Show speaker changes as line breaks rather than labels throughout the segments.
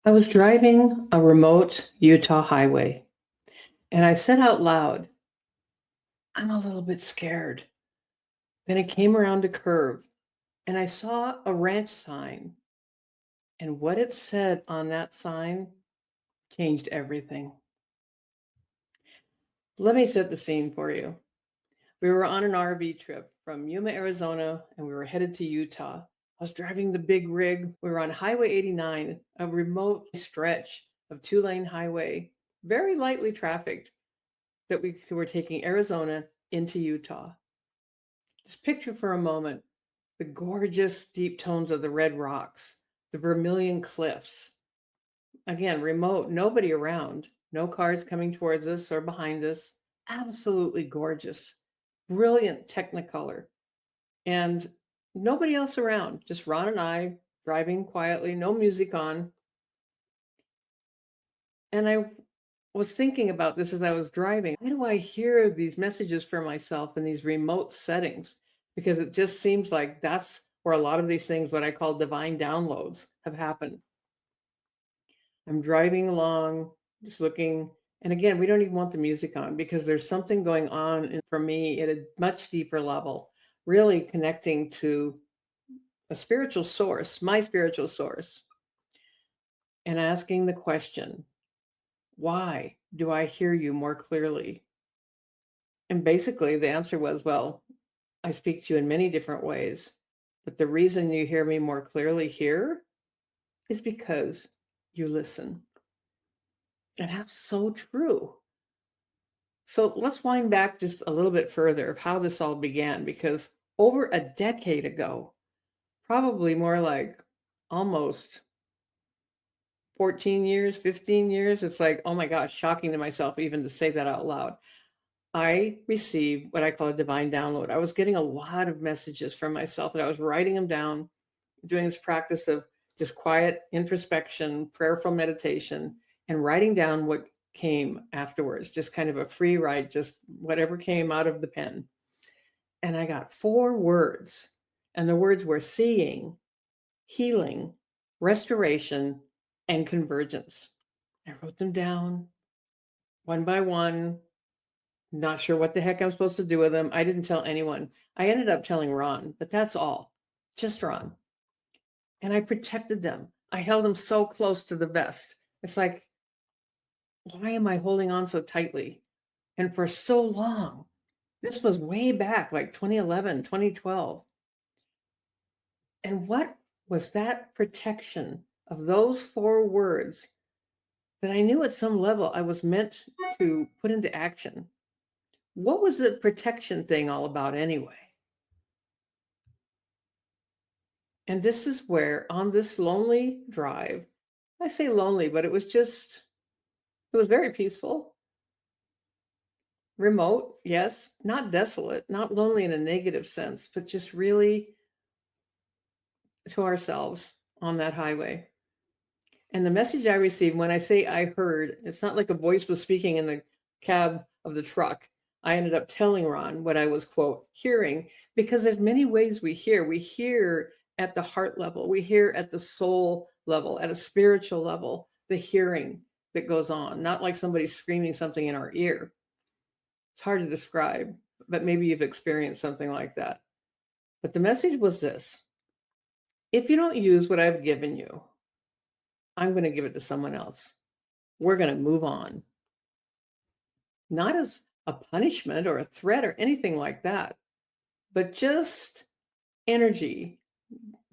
I was driving a remote Utah highway and I said out loud, I'm a little bit scared. Then I came around a curve and I saw a ranch sign. And what it said on that sign changed everything. Let me set the scene for you. We were on an RV trip from Yuma, Arizona, and we were headed to Utah. I was driving the big rig. We were on Highway 89, a remote stretch of two-lane highway, very lightly trafficked, that we were taking Arizona into Utah. Just picture for a moment the gorgeous deep tones of the red rocks, the vermilion cliffs. Again, remote, nobody around, no cars coming towards us or behind us. Absolutely gorgeous, brilliant technicolor, and nobody else around, just Ron and I driving quietly, no music on. And I was thinking about this as I was driving. Why do I hear these messages for myself in these remote settings? Because it just seems like that's where a lot of these things, what I call divine downloads, have happened. I'm driving along, just looking. And again, we don't even want the music on because there's something going on for me at a much deeper level, really connecting to a spiritual source, my spiritual source, and asking the question, why do I hear you more clearly? And basically, the answer was, well, I speak to you in many different ways, but the reason you hear me more clearly here is because you listen. And that's so true. So let's wind back just a little bit further of how this all began, because over a decade ago, probably more like almost 14 years, 15 years, it's like, oh my gosh, shocking to myself even to say that out loud. I received what I call a divine download. I was getting a lot of messages from myself and I was writing them down, doing this practice of just quiet introspection, prayerful meditation, and writing down what came afterwards, just kind of a free write, just whatever came out of the pen. And I got 4 words, and the words were seeing, healing, restoration, and convergence. I wrote them down one by one. Not sure what the heck I'm supposed to do with them. I didn't tell anyone. I ended up telling Ron, but that's all. Just Ron. And I protected them. I held them so close to the vest. It's like, why am I holding on so tightly? And for so long, this was way back, like 2011, 2012. And what was that protection of those 4 words that I knew at some level I was meant to put into action? What was the protection thing all about anyway? And this is where, on this lonely drive, I say lonely, but it was very peaceful, remote, yes, not desolate, not lonely in a negative sense, but just really to ourselves on that highway. And the message I received, when I say I heard, it's not like a voice was speaking in the cab of the truck. I ended up telling Ron what I was, quote, hearing, because there's many ways we hear. We hear at the heart level, we hear at the soul level, at a spiritual level, the hearing that goes on, not like somebody screaming something in our ear. It's hard to describe, but maybe you've experienced something like that. But the message was this: if you don't use what I've given you, I'm going to give it to someone else. We're going to move on. Not as a punishment or a threat or anything like that, but just energy,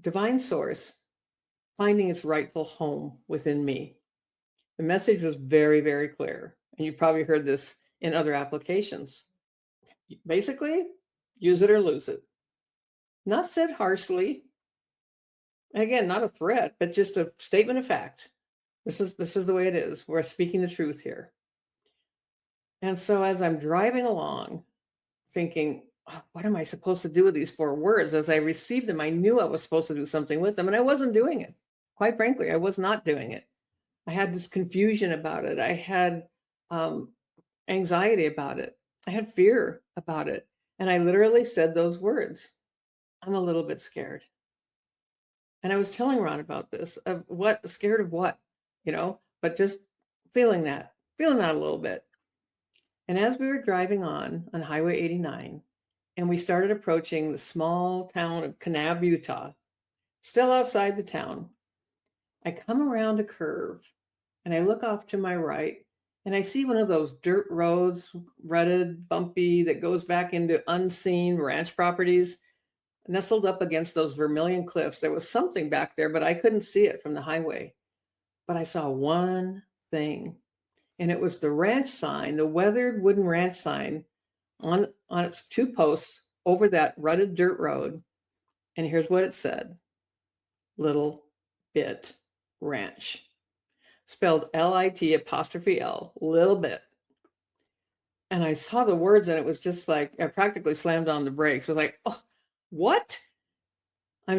divine source, finding its rightful home within me. The message was very, very clear. And you probably heard this in other applications. Basically, use it or lose it. Not said harshly. Again, not a threat, but just a statement of fact. This is the way it is. We're speaking the truth here. And so as I'm driving along, thinking, oh, what am I supposed to do with these 4 words? As I received them, I knew I was supposed to do something with them, and I wasn't doing it. Quite frankly, I was not doing it. I had this confusion about it. I had anxiety about it. I had fear about it. And I literally said those words. I'm a little bit scared. And I was telling Ron about this, of what, scared of what? but just feeling that a little bit. And as we were driving on Highway 89, and we started approaching the small town of Kanab, Utah, still outside the town, I come around a curve and I look off to my right and I see one of those dirt roads, rutted, bumpy, that goes back into unseen ranch properties, nestled up against those Vermilion cliffs. There was something back there, but I couldn't see it from the highway. But I saw one thing, and it was the ranch sign, the weathered wooden ranch sign on its two posts over that rutted dirt road. And here's what it said: Little Bit Ranch. Spelled Lit', little bit. And I saw the words and it was just like, I practically slammed on the brakes. It was like, oh, what? I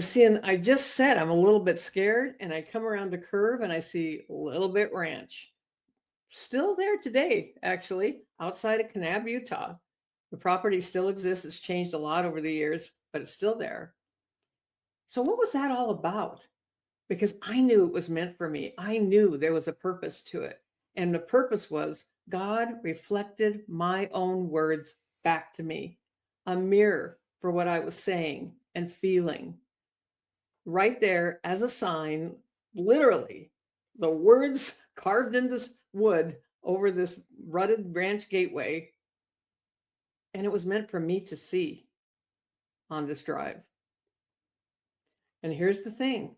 just said I'm a little bit scared, and I come around the curve and I see Little Bit Ranch. Still there today, actually, outside of Kanab, Utah. The property still exists. It's changed a lot over the years, but it's still there. So what was that all about? Because I knew it was meant for me. I knew there was a purpose to it. And the purpose was God reflected my own words back to me, a mirror for what I was saying and feeling. Right there as a sign, literally, the words carved into wood over this rutted ranch gateway. And it was meant for me to see on this drive. And here's the thing.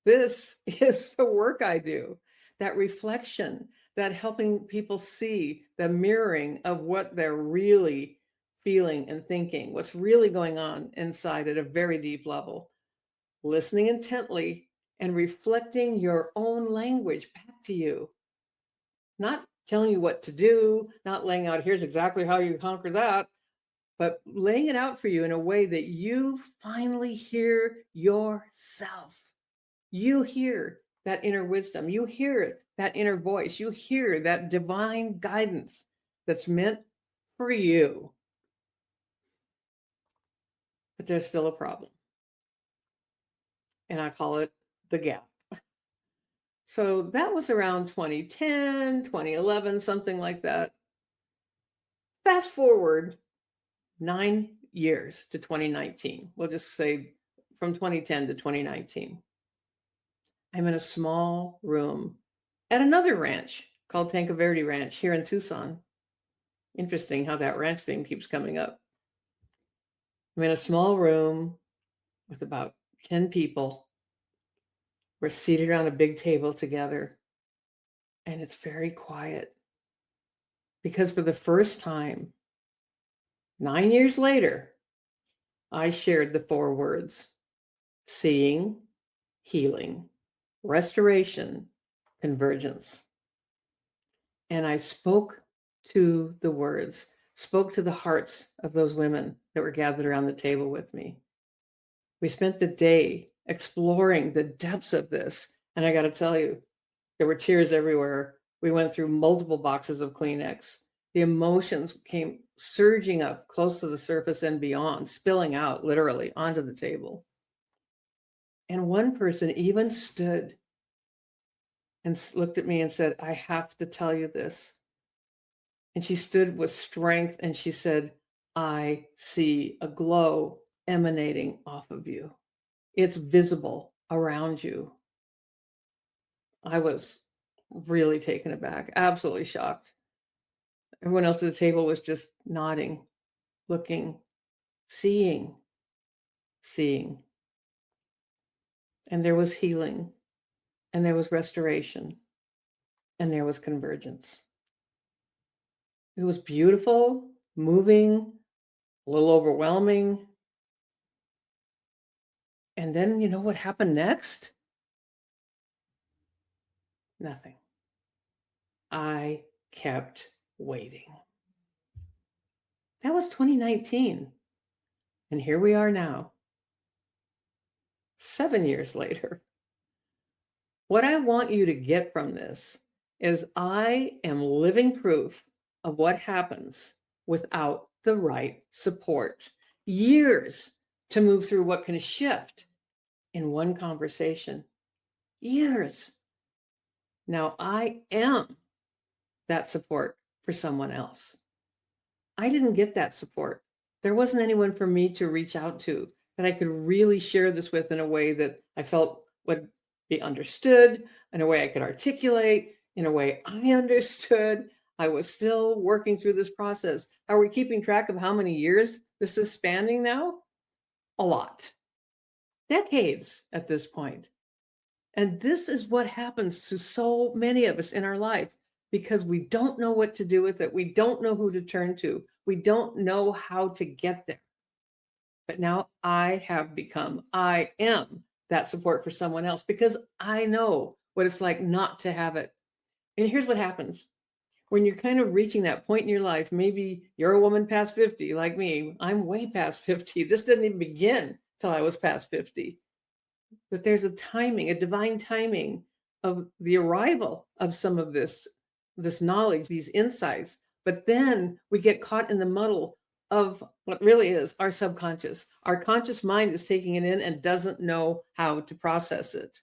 This is the work I do, that reflection, that helping people see the mirroring of what they're really feeling and thinking, what's really going on inside at a very deep level. Listening intently and reflecting your own language back to you. Not telling you what to do, not laying out, here's exactly how you conquer that, but laying it out for you in a way that you finally hear yourself. You hear that inner wisdom. You hear that inner voice. You hear that divine guidance that's meant for you. But there's still a problem. And I call it the gap. So that was around 2010, 2011, something like that. Fast forward 9 years to 2019. We'll just say from 2010 to 2019. I'm in a small room at another ranch called Tanca Verde Ranch here in Tucson. Interesting how that ranch theme keeps coming up. I'm in a small room with about 10 people. We're seated around a big table together, and it's very quiet because for the first time, 9 years later, I shared the 4 words: seeing, healing, restoration, convergence. And I spoke to the words, spoke to the hearts of those women that were gathered around the table with me. We spent the day exploring the depths of this. And I got to tell you, there were tears everywhere. We went through multiple boxes of Kleenex. The emotions came surging up close to the surface and beyond, spilling out literally onto the table. And one person even stood and looked at me and said, I have to tell you this. And she stood with strength and she said, I see a glow emanating off of you. It's visible around you. I was really taken aback, absolutely shocked. Everyone else at the table was just nodding, looking, seeing. And there was healing, and there was restoration, and there was convergence. It was beautiful, moving, a little overwhelming. And then you know what happened next? Nothing. I kept waiting. That was 2019. And here we are now, 7 years later. What I want you to get from this is I am living proof of what happens without the right support. Years to move through what can shift in one conversation. Years. Now I am that support for someone else. I didn't get that support. There wasn't anyone for me to reach out to that I could really share this with in a way that I felt would be understood, in a way I could articulate, in a way I understood. I was still working through this process. Are we keeping track of how many years this is spanning now? A lot. Decades at this point. And this is what happens to so many of us in our life because we don't know what to do with it. We don't know who to turn to. We don't know how to get there. But now I am that support for someone else because I know what it's like not to have it. And here's what happens when you're kind of reaching that point in your life. Maybe you're a woman past 50, like me. I'm way past 50. This didn't even begin till I was past 50. But there's a timing, a divine timing of the arrival of some of this knowledge, these insights. But then we get caught in the muddle of what really is our subconscious. Our conscious mind is taking it in and doesn't know how to process it.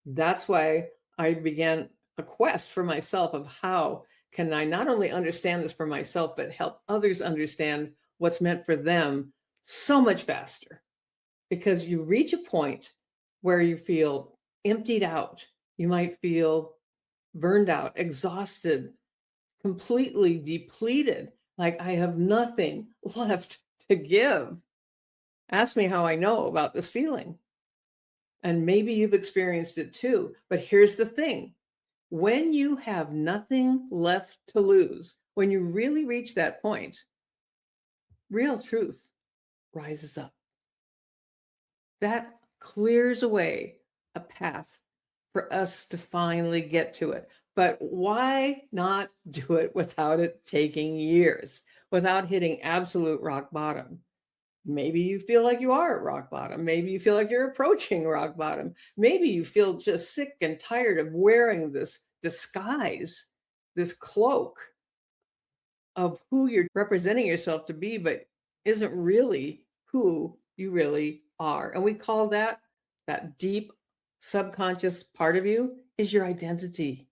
That's why I began a quest for myself of how can I not only understand this for myself, but help others understand what's meant for them so much faster. Because you reach a point where you feel emptied out. You might feel burned out, exhausted, completely depleted, like I have nothing left to give. Ask me how I know about this feeling. And maybe you've experienced it too. But here's the thing when you have nothing left to lose, when you really reach that point, real truth rises up. That clears away a path for us to finally get to it. But why not do it without it taking years, without hitting absolute rock bottom? Maybe you feel like you are at rock bottom. Maybe you feel like you're approaching rock bottom. Maybe you feel just sick and tired of wearing this disguise, this cloak of who you're representing yourself to be, but isn't really who you really are. And we call that deep subconscious part of you is your identity.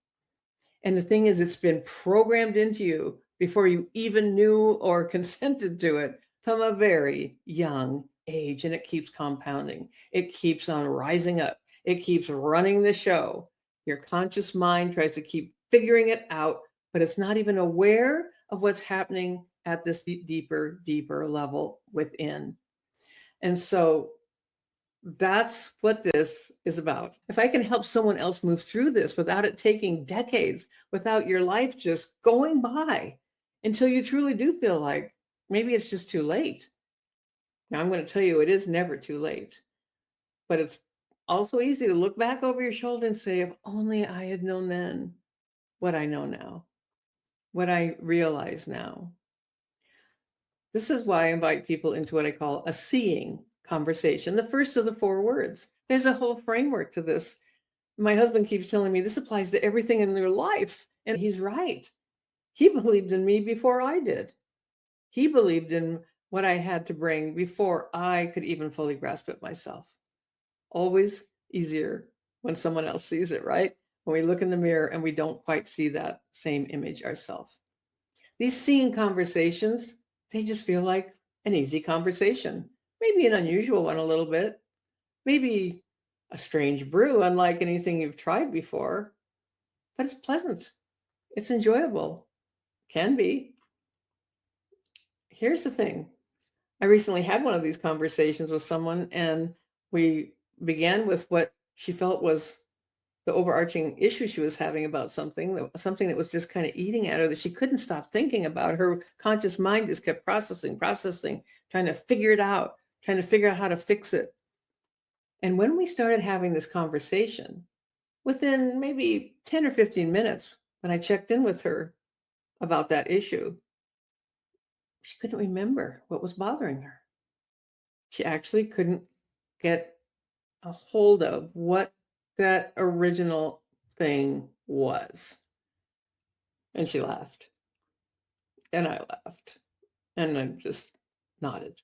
And the thing is, it's been programmed into you before you even knew or consented to it from a very young age. And it keeps compounding, it keeps on rising up, it keeps running the show. Your conscious mind tries to keep figuring it out, but it's not even aware of what's happening at this deeper level within. And so that's what this is about. If I can help someone else move through this without it taking decades, without your life just going by until you truly do feel like maybe it's just too late. Now, I'm going to tell you, it is never too late, but it's also easy to look back over your shoulder and say, if only I had known then what I know now, what I realize now. This is why I invite people into what I call a seeing conversation, the first of the 4 words. There's a whole framework to this. My husband keeps telling me this applies to everything in your life, and he's right. He believed in me before I did. He believed in what I had to bring before I could even fully grasp it myself. Always easier when someone else sees it, right? When we look in the mirror and we don't quite see that same image ourselves. These seeing conversations, they just feel like an easy conversation. Maybe an unusual one a little bit. Maybe a strange brew, unlike anything you've tried before. But it's pleasant. It's enjoyable. Can be. Here's the thing. I recently had one of these conversations with someone, and we began with what she felt was the overarching issue she was having about something that was just kind of eating at her that she couldn't stop thinking about. Her conscious mind just kept processing, trying to figure it out, trying to figure out how to fix it. And when we started having this conversation, within maybe 10 or 15 minutes, when I checked in with her about that issue, she couldn't remember what was bothering her. She actually couldn't get a hold of what that original thing was. And she laughed. And I laughed. And I just nodded.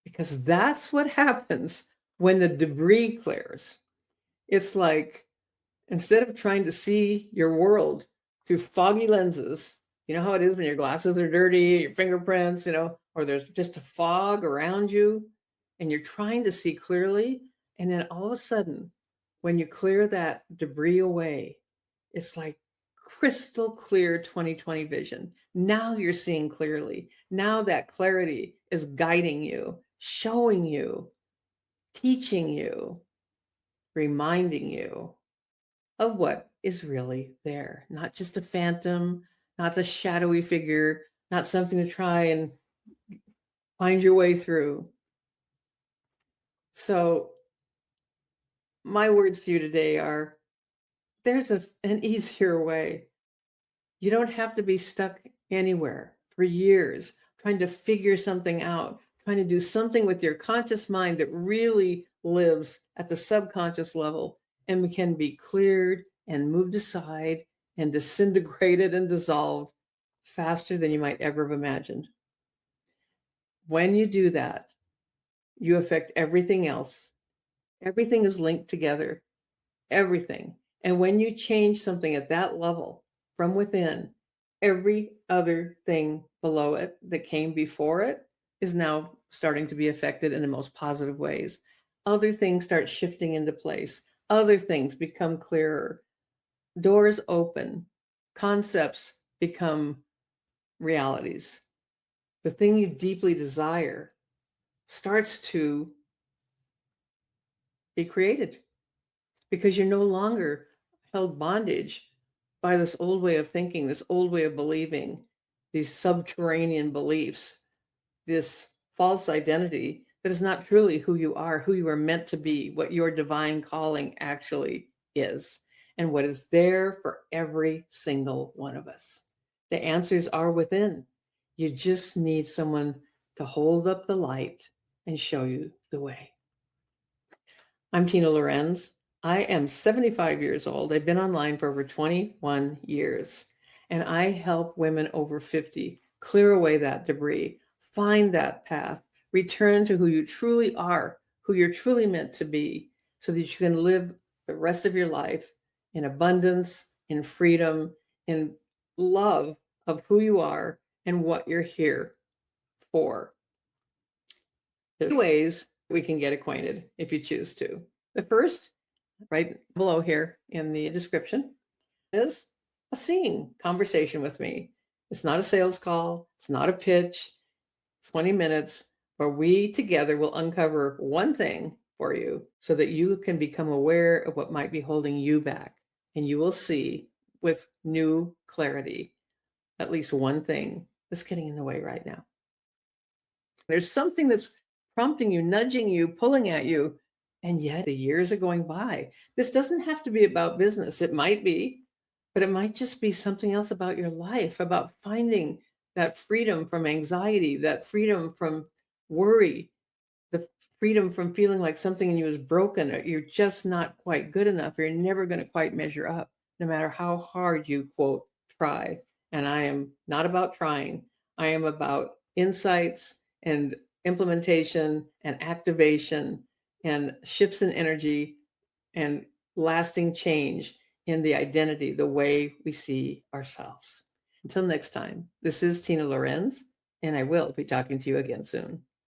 Because that's what happens when the debris clears. It's like Instead of trying to see your world through foggy lenses, you know how it is when your glasses are dirty, your fingerprints, or there's just a fog around you and you're trying to see clearly. And then all of a sudden, when you clear that debris away, it's like crystal clear 2020 vision. Now you're seeing clearly. Now that clarity is guiding you, showing you, teaching you, reminding you of what is really there. Not just a phantom, not a shadowy figure, not something to try and find your way through. So, my words to you today are there's an easier way. You don't have to be stuck anywhere for years trying to figure something out, trying to do something with your conscious mind that really lives at the subconscious level and can be cleared and moved aside and disintegrated and dissolved faster than you might ever have imagined. When you do that, you affect everything else. Everything is linked together, everything. And when you change something at that level from within, every other thing below it that came before it is now starting to be affected in the most positive ways. Other things start shifting into place. Other things become clearer. Doors open. Concepts become realities. The thing you deeply desire starts to be created because you're no longer held bondage by this old way of thinking, this old way of believing, these subterranean beliefs, this false identity that is not truly who you are meant to be, what your divine calling actually is, and what is there for every single one of us. The answers are within. You just need someone to hold up the light and show you the way. I'm Tina Lorenz. I am 75 years old. I've been online for over 21 years, and I help women over 50 clear away that debris, find that path, return to who you truly are, who you're truly meant to be, so that you can live the rest of your life in abundance, in freedom, in love of who you are and what you're here for. There's ways we can get acquainted if you choose to. The first, right below here in the description, is a seeing conversation with me. It's not a sales call. It's not a pitch. 20 minutes where we together will uncover one thing for you so that you can become aware of what might be holding you back. And you will see with new clarity at least one thing that's getting in the way right now. There's something that's prompting you, nudging you, pulling at you, and yet the years are going by. This doesn't have to be about business. It might be, but it might just be something else about your life, about finding that freedom from anxiety, that freedom from worry, the freedom from feeling like something in you is broken, or you're just not quite good enough, or you're never going to quite measure up, no matter how hard you, quote, try. And I am not about trying. I am about insights and implementation and activation and shifts in energy and lasting change in the identity, the way we see ourselves. Until next time, this is Tina Lorenz, and I will be talking to you again soon.